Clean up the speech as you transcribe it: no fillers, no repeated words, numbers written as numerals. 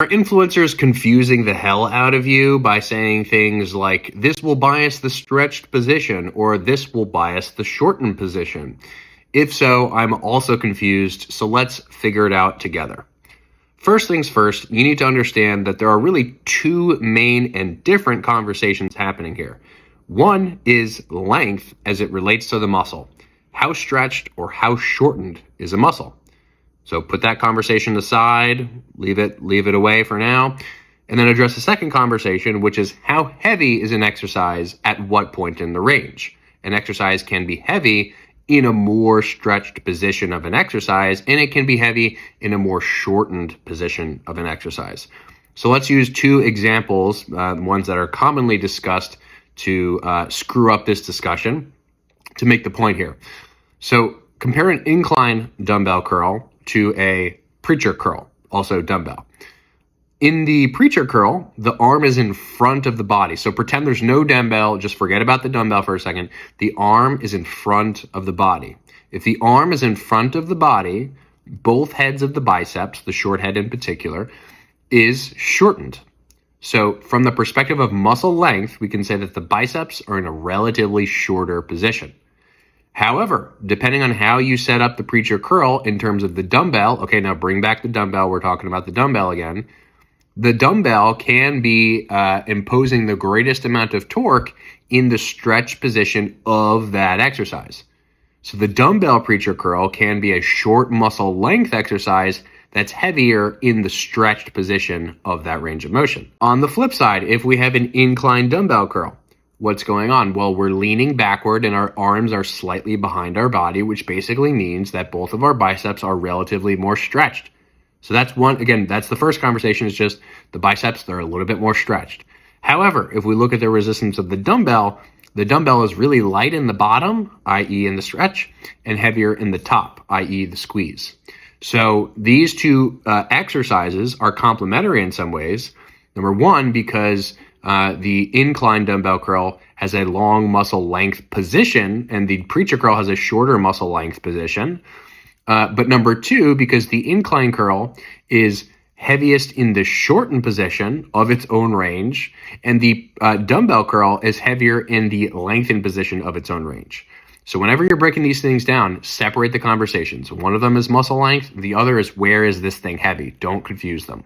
influencers confusing the hell out of you by saying things like, this will bias the stretched position, or this will bias the shortened position? If so, I'm also confused, so let's figure it out together. First things first, you need to understand that there are really two main and different conversations happening here. One is length as it relates to the muscle. How stretched or how shortened is a muscle? So put that conversation aside, leave it away for now, and then address the second conversation, which is how heavy is an exercise at what point in the range? An exercise can be heavy in a more stretched position of an exercise, and it can be heavy in a more shortened position of an exercise. So let's use two examples, ones that are commonly discussed to screw up this discussion to make the point here. So compare an incline dumbbell curl to a preacher curl, also dumbbell. In the preacher curl, the arm is in front of the body. So pretend there's no dumbbell, just forget about the dumbbell for a second. The arm is in front of the body. If the arm is in front of the body, both heads of the biceps, the short head in particular, is shortened. So from the perspective of muscle length, we can say that the biceps are in a relatively shorter position. However, depending on how you set up the preacher curl in terms of the dumbbell, okay, now bring back the dumbbell, we're talking about the dumbbell again. The dumbbell can be imposing the greatest amount of torque in the stretch position of that exercise. So the dumbbell preacher curl can be a short muscle length exercise that's heavier in the stretched position of that range of motion. On the flip side, if we have an incline dumbbell curl, what's going on? Well, we're leaning backward and our arms are slightly behind our body, which basically means that both of our biceps are relatively more stretched. So that's one, again, that's the first conversation, is just the biceps, they're a little bit more stretched. However, if we look at the resistance of the dumbbell is really light in the bottom, i.e. in the stretch, and heavier in the top, i.e. the squeeze. So these two exercises are complementary in some ways. Number one, because the incline dumbbell curl has a long muscle length position and the preacher curl has a shorter muscle length position. But number two, because the incline curl is heaviest in the shortened position of its own range, and the dumbbell curl is heavier in the lengthened position of its own range. So whenever you're breaking these things down, separate the conversations. One of them is muscle length, the other is where is this thing heavy? Don't confuse them.